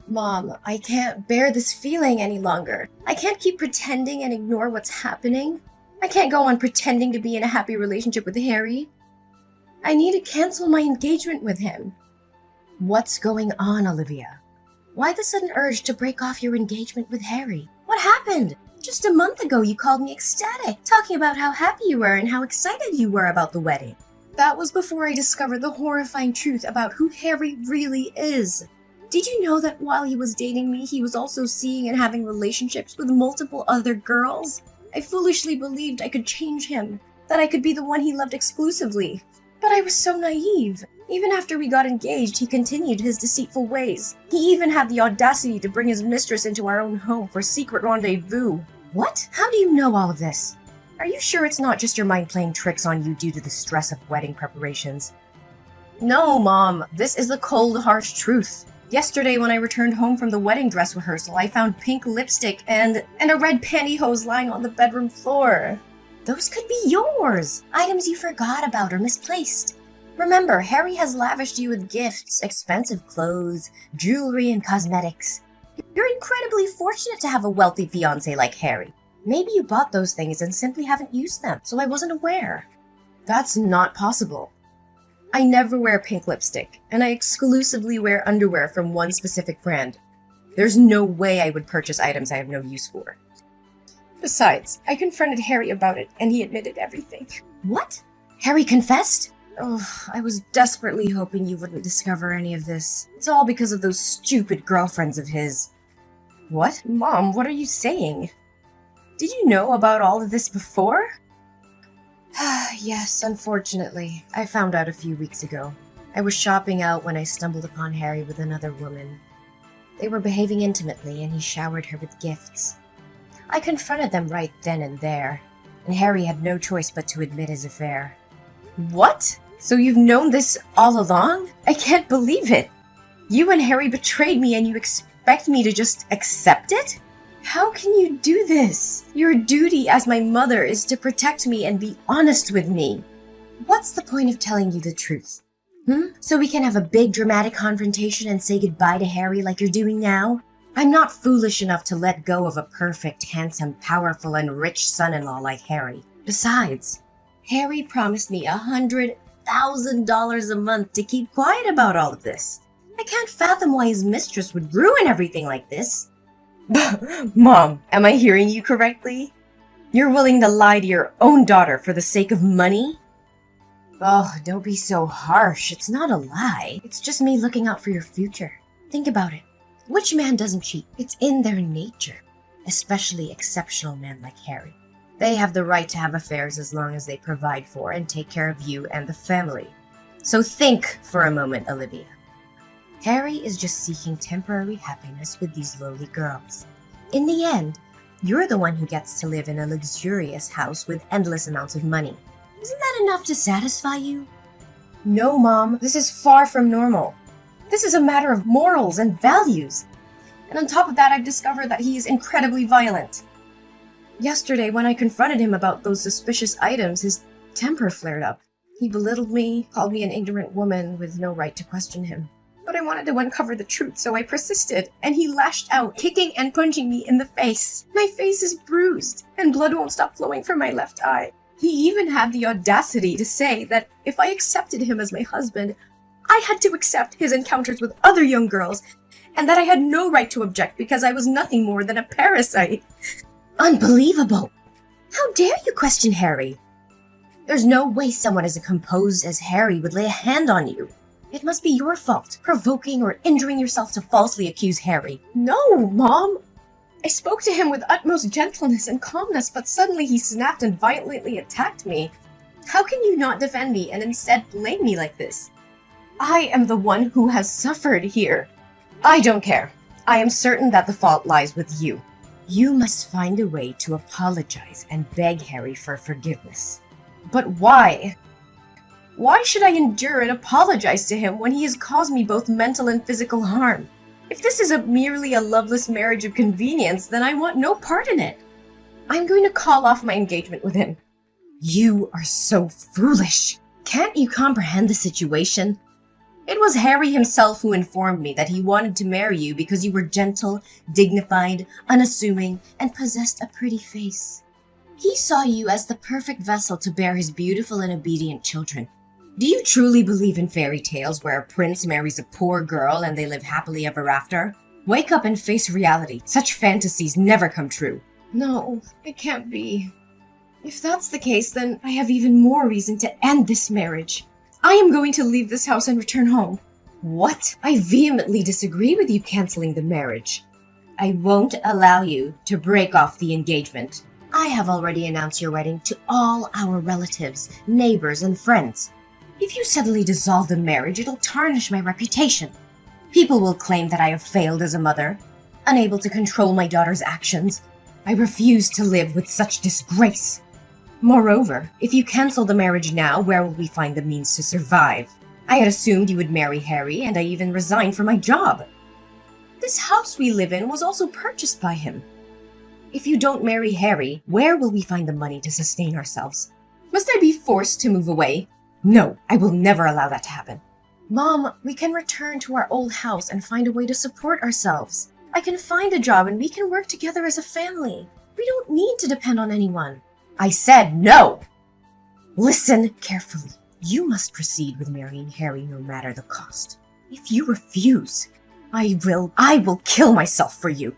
Mom, I can't bear this feeling any longer. I can't keep pretending and ignore what's happening. I can't go on pretending to be in a happy relationship with Harry. I need to cancel my engagement with him. What's going on, Olivia? Why the sudden urge to break off your engagement with Harry? What happened? Just a month ago you called me ecstatic, talking about how happy you were and how excited you were about the wedding. That was before I discovered the horrifying truth about who Harry really is. Did you know that while he was dating me, he was also seeing and having relationships with multiple other girls? I foolishly believed I could change him, that I could be the one he loved exclusively. But I was so naive. Even after we got engaged, he continued his deceitful ways. He even had the audacity to bring his mistress into our own home for secret rendezvous. What? How do you know all of this? Are you sure it's not just your mind playing tricks on you due to the stress of wedding preparations? No, Mom. This is the cold, harsh truth. Yesterday, when I returned home from the wedding dress rehearsal, I found pink lipstick and a red pantyhose lying on the bedroom floor. Those could be yours. Items you forgot about or misplaced. Remember, Harry has lavished you with gifts, expensive clothes, jewelry, and cosmetics. You're incredibly fortunate to have a wealthy fiancé like Harry. Maybe you bought those things and simply haven't used them, so I wasn't aware. That's not possible. I never wear pink lipstick, and I exclusively wear underwear from one specific brand. There's no way I would purchase items I have no use for. Besides, I confronted Harry about it, and he admitted everything. What? Harry confessed? Oh, I was desperately hoping you wouldn't discover any of this. It's all because of those stupid girlfriends of his. What? Mom, what are you saying? Did you know about all of this before? Yes, unfortunately. I found out a few weeks ago. I was shopping out when I stumbled upon Harry with another woman. They were behaving intimately, and he showered her with gifts. I confronted them right then and there, and Harry had no choice but to admit his affair. What? So you've known this all along? I can't believe it. You and Harry betrayed me and you expect me to just accept it? How can you do this? Your duty as my mother is to protect me and be honest with me. What's the point of telling you the truth? So we can have a big dramatic confrontation and say goodbye to Harry like you're doing now? I'm not foolish enough to let go of a perfect, handsome, powerful, and rich son-in-law like Harry. Besides, Harry promised me $100,000 a month to keep quiet about all of this. I can't fathom why his mistress would ruin everything like this. Mom, am I hearing you correctly? You're willing to lie to your own daughter for the sake of money? Oh, don't be so harsh. It's not a lie. It's just me looking out for your future. Think about it. Which man doesn't cheat? It's in their nature. Especially exceptional men like Harry. They have the right to have affairs as long as they provide for and take care of you and the family. So think for a moment, Olivia. Harry is just seeking temporary happiness with these lowly girls. In the end, you're the one who gets to live in a luxurious house with endless amounts of money. Isn't that enough to satisfy you? No, Mom, this is far from normal. This is a matter of morals and values. And on top of that, I've discovered that he is incredibly violent. Yesterday, when I confronted him about those suspicious items, his temper flared up. He belittled me, called me an ignorant woman with no right to question him. But I wanted to uncover the truth, so I persisted, and he lashed out, kicking and punching me in the face. My face is bruised, and blood won't stop flowing from my left eye. He even had the audacity to say that if I accepted him as my husband, I had to accept his encounters with other young girls, and that I had no right to object because I was nothing more than a parasite. Unbelievable! How dare you question Harry? There's no way someone as composed as Harry would lay a hand on you. It must be your fault, provoking or injuring yourself to falsely accuse Harry. No, Mom! I spoke to him with utmost gentleness and calmness, but suddenly he snapped and violently attacked me. How can you not defend me and instead blame me like this? I am the one who has suffered here. I don't care. I am certain that the fault lies with you. You must find a way to apologize and beg Harry for forgiveness. But why? Why should I endure and apologize to him when he has caused me both mental and physical harm? If this is merely a loveless marriage of convenience, then I want no part in it. I'm going to call off my engagement with him. You are so foolish. Can't you comprehend the situation? It was Harry himself who informed me that he wanted to marry you because you were gentle, dignified, unassuming, and possessed a pretty face. He saw you as the perfect vessel to bear his beautiful and obedient children. Do you truly believe in fairy tales where a prince marries a poor girl and they live happily ever after? Wake up and face reality. Such fantasies never come true. No, it can't be. If that's the case, then I have even more reason to end this marriage. I am going to leave this house and return home. What? I vehemently disagree with you canceling the marriage. I won't allow you to break off the engagement. I have already announced your wedding to all our relatives, neighbors, and friends. If you suddenly dissolve the marriage, it'll tarnish my reputation. People will claim that I have failed as a mother, unable to control my daughter's actions. I refuse to live with such disgrace. Moreover, if you cancel the marriage now, where will we find the means to survive? I had assumed you would marry Harry, and I even resigned from my job. This house we live in was also purchased by him. If you don't marry Harry, where will we find the money to sustain ourselves? Must I be forced to move away? No, I will never allow that to happen. Mom, we can return to our old house and find a way to support ourselves. I can find a job and we can work together as a family. We don't need to depend on anyone. I said no! Listen carefully. You must proceed with marrying Harry no matter the cost. If you refuse, I will kill myself for you.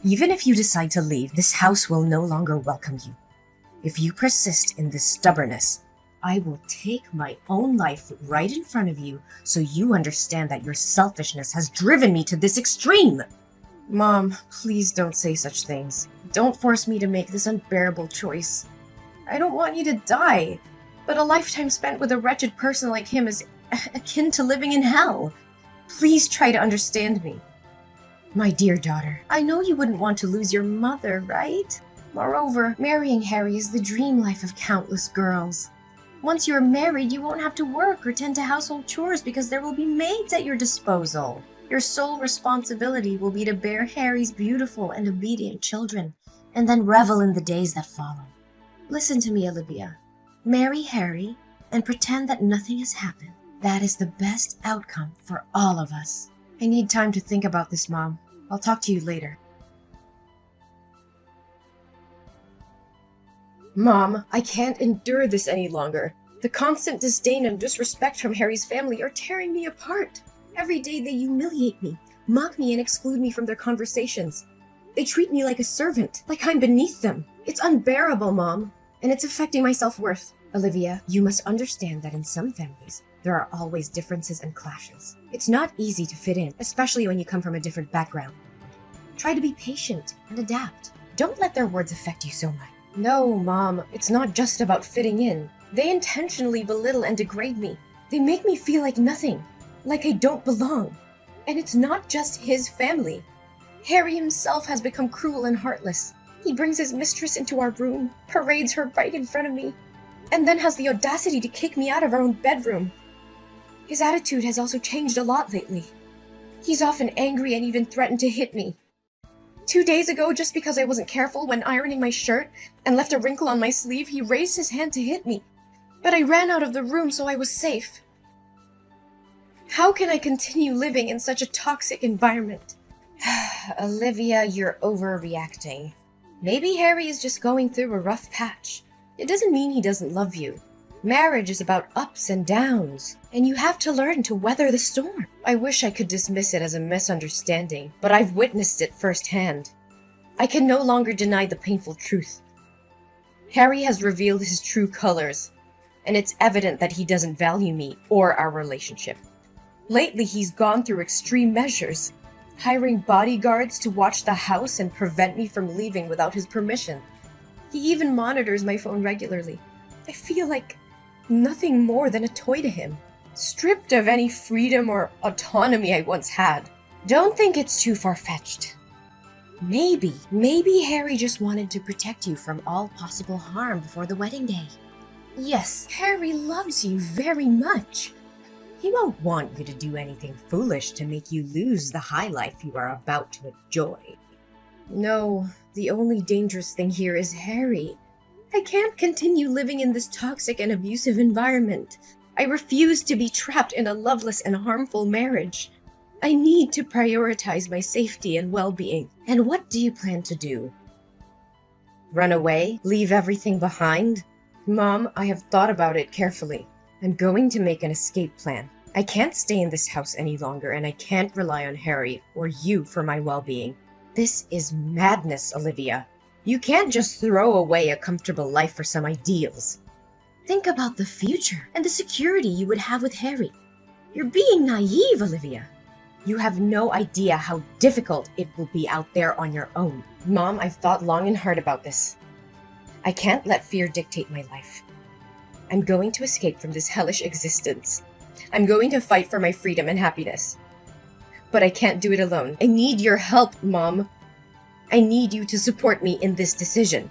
Even if you decide to leave, this house will no longer welcome you. If you persist in this stubbornness, I will take my own life right in front of you so you understand that your selfishness has driven me to this extreme. Mom, please don't say such things. Don't force me to make this unbearable choice. I don't want you to die, but a lifetime spent with a wretched person like him is akin to living in hell. Please try to understand me. My dear daughter, I know you wouldn't want to lose your mother, right? Moreover, marrying Harry is the dream life of countless girls. Once you're married, you won't have to work or tend to household chores because there will be maids at your disposal. Your sole responsibility will be to bear Harry's beautiful and obedient children, and then revel in the days that follow. Listen to me, Olivia. Marry Harry and pretend that nothing has happened. That is the best outcome for all of us. I need time to think about this, Mom. I'll talk to you later. Mom, I can't endure this any longer. The constant disdain and disrespect from Harry's family are tearing me apart. Every day they humiliate me, mock me, and exclude me from their conversations. They treat me like a servant, like I'm beneath them. It's unbearable, Mom, and it's affecting my self-worth. Olivia, you must understand that in some families, there are always differences and clashes. It's not easy to fit in, especially when you come from a different background. Try to be patient and adapt. Don't let their words affect you so much. No, Mom, it's not just about fitting in. They intentionally belittle and degrade me. They make me feel like nothing, like I don't belong. And it's not just his family. Harry himself has become cruel and heartless. He brings his mistress into our room, parades her right in front of me, and then has the audacity to kick me out of our own bedroom. His attitude has also changed a lot lately. He's often angry and even threatened to hit me. 2 days ago, just because I wasn't careful when ironing my shirt and left a wrinkle on my sleeve, he raised his hand to hit me. But I ran out of the room, so I was safe. How can I continue living in such a toxic environment? Olivia, you're overreacting. Maybe Harry is just going through a rough patch. It doesn't mean he doesn't love you. Marriage is about ups and downs, and you have to learn to weather the storm. I wish I could dismiss it as a misunderstanding, but I've witnessed it firsthand. I can no longer deny the painful truth. Harry has revealed his true colors, and it's evident that he doesn't value me or our relationship. Lately, he's gone through extreme measures, hiring bodyguards to watch the house and prevent me from leaving without his permission. He even monitors my phone regularly. I feel like nothing more than a toy to him, stripped of any freedom or autonomy I once had. Don't think it's too far-fetched. Maybe Harry just wanted to protect you from all possible harm before the wedding day. Yes, Harry loves you very much. He won't want you to do anything foolish to make you lose the high life you are about to enjoy. No, the only dangerous thing here is Harry. I can't continue living in this toxic and abusive environment. I refuse to be trapped in a loveless and harmful marriage. I need to prioritize my safety and well-being. And what do you plan to do? Run away? Leave everything behind? Mom, I have thought about it carefully. I'm going to make an escape plan. I can't stay in this house any longer, and I can't rely on Harry or you for my well-being. This is madness, Olivia. You can't just throw away a comfortable life for some ideals. Think about the future and the security you would have with Harry. You're being naive, Olivia. You have no idea how difficult it will be out there on your own. Mom, I've thought long and hard about this. I can't let fear dictate my life. I'm going to escape from this hellish existence. I'm going to fight for my freedom and happiness. But I can't do it alone. I need your help, Mom. I need you to support me in this decision.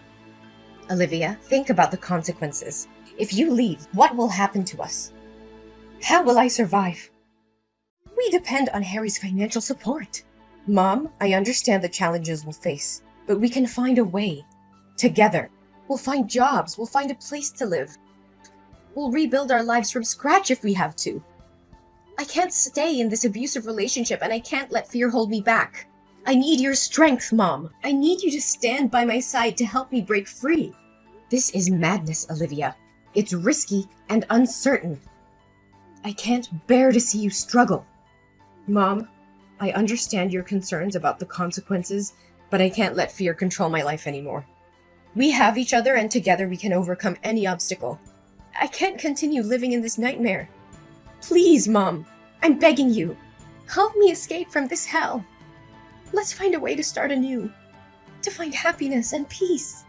Olivia, think about the consequences. If you leave, what will happen to us? How will I survive? We depend on Harry's financial support. Mom, I understand the challenges we'll face, but we can find a way. Together. We'll find jobs. We'll find a place to live. We'll rebuild our lives from scratch if we have to. I can't stay in this abusive relationship, and I can't let fear hold me back. I need your strength, Mom. I need you to stand by my side to help me break free. This is madness, Olivia. It's risky and uncertain. I can't bear to see you struggle. Mom, I understand your concerns about the consequences, but I can't let fear control my life anymore. We have each other, and together we can overcome any obstacle. I can't continue living in this nightmare. Please, Mom, I'm begging you. Help me escape from this hell. Let's find a way to start anew, to find happiness and peace.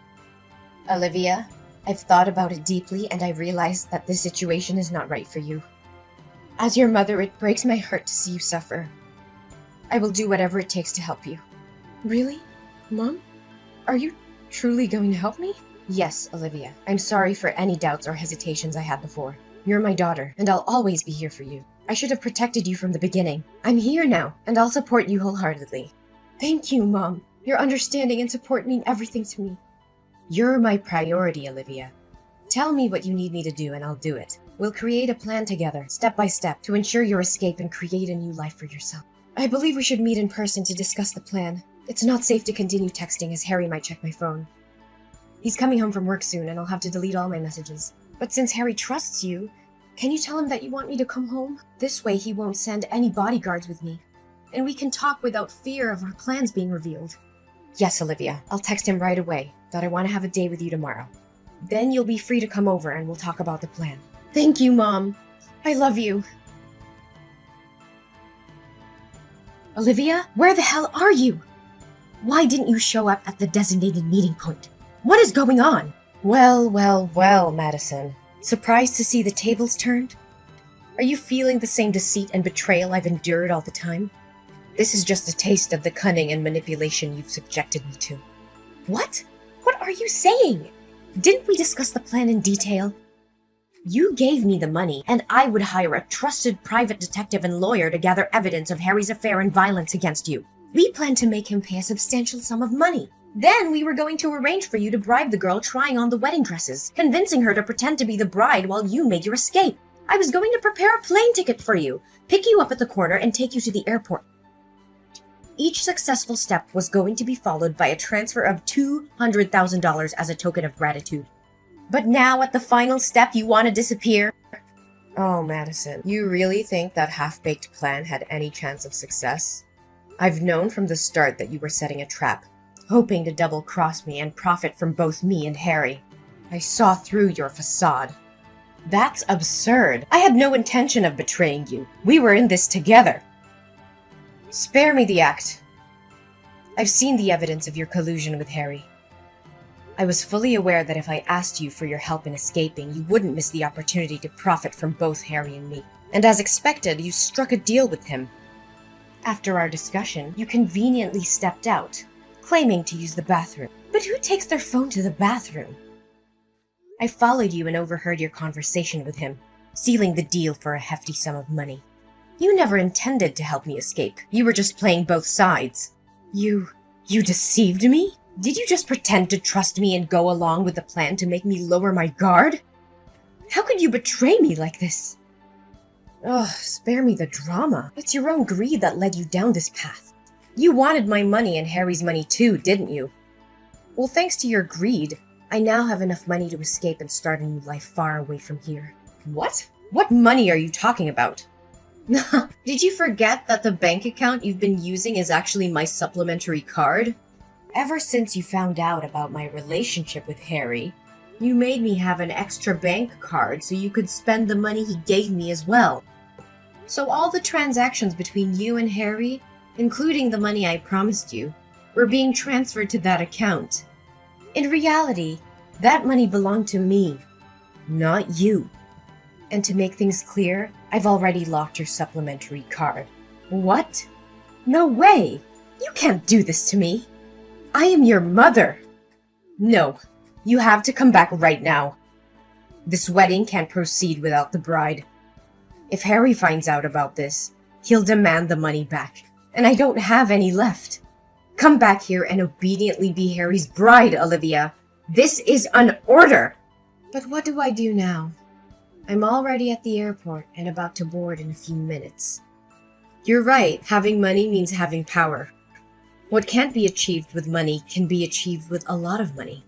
Olivia, I've thought about it deeply, and I realized that this situation is not right for you. As your mother, it breaks my heart to see you suffer. I will do whatever it takes to help you. Really? Mom? Are you truly going to help me? Yes, Olivia. I'm sorry for any doubts or hesitations I had before. You're my daughter, and I'll always be here for you. I should have protected you from the beginning. I'm here now, and I'll support you wholeheartedly. Thank you, Mom. Your understanding and support mean everything to me. You're my priority, Olivia. Tell me what you need me to do, and I'll do it. We'll create a plan together, step by step, to ensure your escape and create a new life for yourself. I believe we should meet in person to discuss the plan. It's not safe to continue texting, as Harry might check my phone. He's coming home from work soon, and I'll have to delete all my messages. But since Harry trusts you, can you tell him that you want me to come home? This way he won't send any bodyguards with me, and we can talk without fear of our plans being revealed. Yes, Olivia, I'll text him right away that I want to have a day with you tomorrow. Then you'll be free to come over and we'll talk about the plan. Thank you, Mom. I love you. Olivia, where the hell are you? Why didn't you show up at the designated meeting point? What is going on? Well, Madison. Surprised to see the tables turned? Are you feeling the same deceit and betrayal I've endured all the time? This is just a taste of the cunning and manipulation you've subjected me to. What? What are you saying? Didn't we discuss the plan in detail? You gave me the money, and I would hire a trusted private detective and lawyer to gather evidence of Harry's affair and violence against you. We planned to make him pay a substantial sum of money. Then we were going to arrange for you to bribe the girl trying on the wedding dresses, convincing her to pretend to be the bride while you made your escape. I was going to prepare a plane ticket for you, pick you up at the corner, and take you to the airport. Each successful step was going to be followed by a transfer of $200,000 as a token of gratitude. But now, at the final step, you want to disappear? Oh, Madison, you really think that half-baked plan had any chance of success? I've known from the start that you were setting a trap, hoping to double-cross me and profit from both me and Harry. I saw through your facade. That's absurd. I had no intention of betraying you. We were in this together. Spare me the act. I've seen the evidence of your collusion with Harry. I was fully aware that if I asked you for your help in escaping, you wouldn't miss the opportunity to profit from both Harry and me. And as expected, you struck a deal with him. After our discussion, you conveniently stepped out, claiming to use the bathroom. But who takes their phone to the bathroom? I followed you and overheard your conversation with him, sealing the deal for a hefty sum of money. You never intended to help me escape. You were just playing both sides. You deceived me? Did you just pretend to trust me and go along with the plan to make me lower my guard? How could you betray me like this? Ugh, spare me the drama. It's your own greed that led you down this path. You wanted my money and Harry's money too, didn't you? Well, thanks to your greed, I now have enough money to escape and start a new life far away from here. What? What money are you talking about? Did you forget that the bank account you've been using is actually my supplementary card? Ever since you found out about my relationship with Harry, you made me have an extra bank card so you could spend the money he gave me as well. So all the transactions between you and Harry, including the money I promised you, were being transferred to that account. In reality, that money belonged to me, not you. And to make things clear, I've already locked your supplementary card. What? No way! You can't do this to me! I am your mother! No, you have to come back right now. This wedding can't proceed without the bride. If Harry finds out about this, he'll demand the money back, and I don't have any left. Come back here and obediently be Harry's bride, Olivia. This is an order! But what do I do now? I'm already at the airport and about to board in a few minutes. You're right, having money means having power. What can't be achieved with money can be achieved with a lot of money.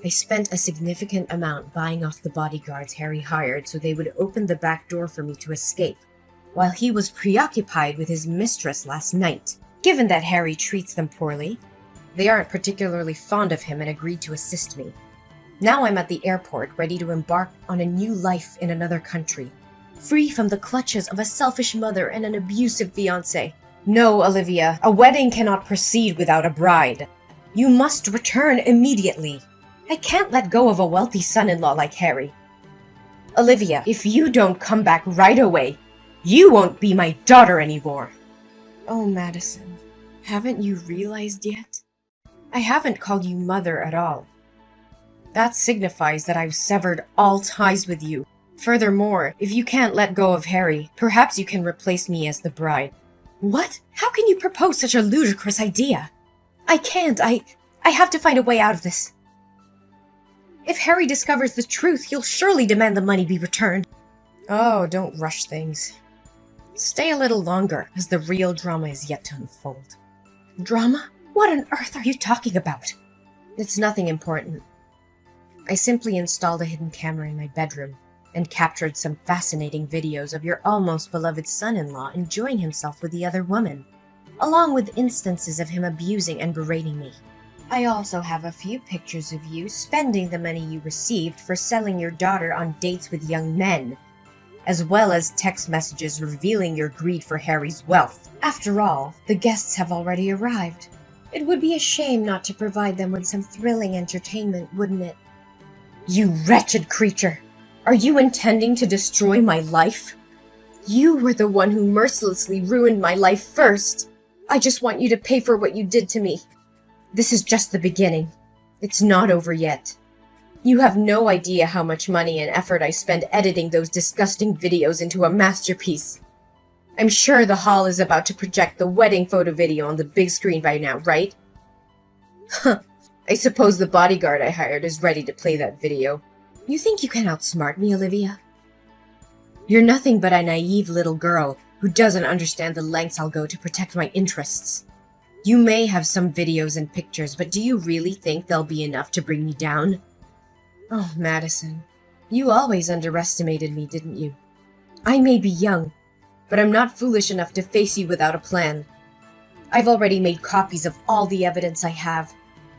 I spent a significant amount buying off the bodyguards Harry hired so they would open the back door for me to escape, while he was preoccupied with his mistress last night. Given that Harry treats them poorly, they aren't particularly fond of him and agreed to assist me. Now I'm at the airport, ready to embark on a new life in another country, free from the clutches of a selfish mother and an abusive fiancé. No, Olivia, a wedding cannot proceed without a bride. You must return immediately. I can't let go of a wealthy son-in-law like Harry. Olivia, if you don't come back right away, you won't be my daughter anymore. Oh, Madison, haven't you realized yet? I haven't called you mother at all. That signifies that I've severed all ties with you. Furthermore, if you can't let go of Harry, perhaps you can replace me as the bride. What? How can you propose such a ludicrous idea? I can't. I have to find a way out of this. If Harry discovers the truth, he'll surely demand the money be returned. Oh, don't rush things. Stay a little longer, as the real drama is yet to unfold. Drama? What on earth are you talking about? It's nothing important. I simply installed a hidden camera in my bedroom and captured some fascinating videos of your almost beloved son-in-law enjoying himself with the other woman, along with instances of him abusing and berating me. I also have a few pictures of you spending the money you received for selling your daughter on dates with young men, as well as text messages revealing your greed for Harry's wealth. After all, the guests have already arrived. It would be a shame not to provide them with some thrilling entertainment, wouldn't it? You wretched creature! Are you intending to destroy my life? You were the one who mercilessly ruined my life first. I just want you to pay for what you did to me. This is just the beginning. It's not over yet. You have no idea how much money and effort I spend editing those disgusting videos into a masterpiece. I'm sure the hall is about to project the wedding photo video on the big screen by now, right? Huh. I suppose the bodyguard I hired is ready to play that video. You think you can outsmart me, Olivia? You're nothing but a naive little girl who doesn't understand the lengths I'll go to protect my interests. You may have some videos and pictures, but do you really think they'll be enough to bring me down? Oh, Madison, you always underestimated me, didn't you? I may be young, but I'm not foolish enough to face you without a plan. I've already made copies of all the evidence I have,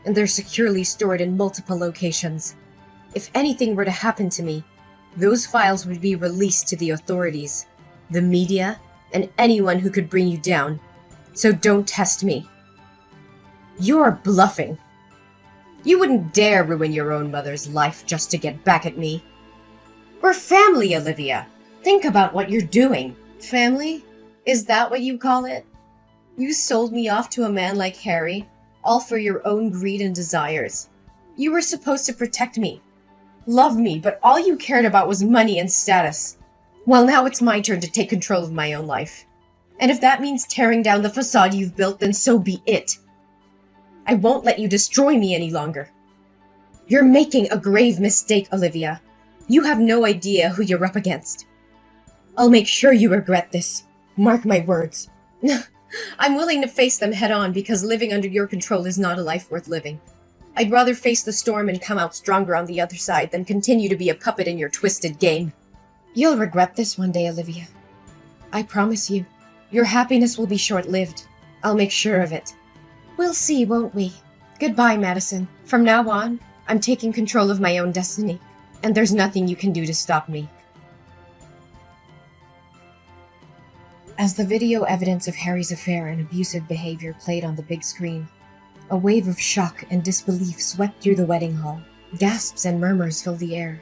and they're securely stored in multiple locations. If anything were to happen to me, those files would be released to the authorities, the media, and anyone who could bring you down. So don't test me. You're bluffing. You wouldn't dare ruin your own mother's life just to get back at me. We're family, Olivia. Think about what you're doing. Family? Is that what you call it? You sold me off to a man like Harry, all for your own greed and desires. You were supposed to protect me, love me, but all you cared about was money and status. Well, now it's my turn to take control of my own life. And if that means tearing down the facade you've built, then so be it. I won't let you destroy me any longer. You're making a grave mistake, Olivia. You have no idea who you're up against. I'll make sure you regret this. Mark my words. I'm willing to face them head on because living under your control is not a life worth living. I'd rather face the storm and come out stronger on the other side than continue to be a puppet in your twisted game. You'll regret this one day, Olivia. I promise you. Your happiness will be short-lived. I'll make sure of it. We'll see, won't we? Goodbye, Madison. From now on, I'm taking control of my own destiny, and there's nothing you can do to stop me. As the video evidence of Harry's affair and abusive behavior played on the big screen, a wave of shock and disbelief swept through the wedding hall. Gasps and murmurs filled the air,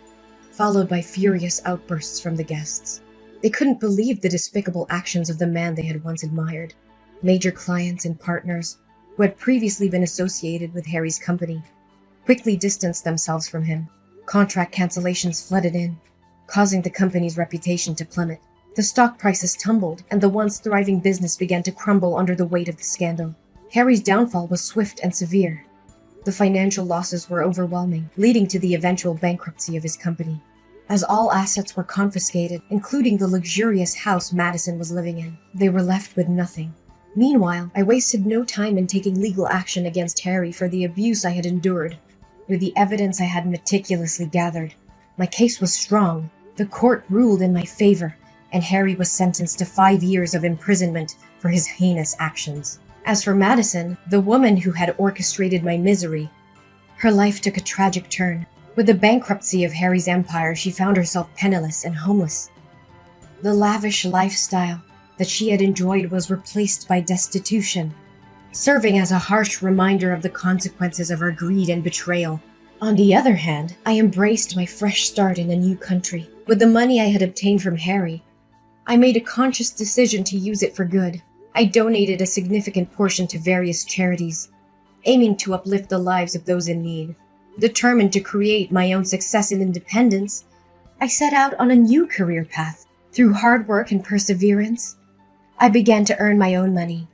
followed by furious outbursts from the guests. They couldn't believe the despicable actions of the man they had once admired. Major clients and partners, who had previously been associated with Harry's company, quickly distanced themselves from him. Contract cancellations flooded in, causing the company's reputation to plummet. The stock prices tumbled, and the once thriving business began to crumble under the weight of the scandal. Harry's downfall was swift and severe. The financial losses were overwhelming, leading to the eventual bankruptcy of his company. As all assets were confiscated, including the luxurious house Madison was living in, they were left with nothing. Meanwhile, I wasted no time in taking legal action against Harry for the abuse I had endured. With the evidence I had meticulously gathered, my case was strong. The court ruled in my favor, and Harry was sentenced to 5 years of imprisonment for his heinous actions. As for Madison, the woman who had orchestrated my misery, her life took a tragic turn. With the bankruptcy of Harry's empire, she found herself penniless and homeless. The lavish lifestyle that she had enjoyed was replaced by destitution, serving as a harsh reminder of the consequences of her greed and betrayal. On the other hand, I embraced my fresh start in a new country. With the money I had obtained from Harry, I made a conscious decision to use it for good. I donated a significant portion to various charities, aiming to uplift the lives of those in need. Determined to create my own success and independence, I set out on a new career path. Through hard work and perseverance, I began to earn my own money,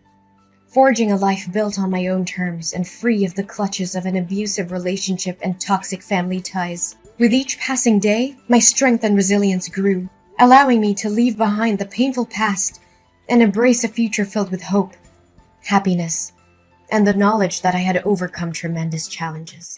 forging a life built on my own terms and free of the clutches of an abusive relationship and toxic family ties. With each passing day, my strength and resilience grew, allowing me to leave behind the painful past and embrace a future filled with hope, happiness, and the knowledge that I had overcome tremendous challenges.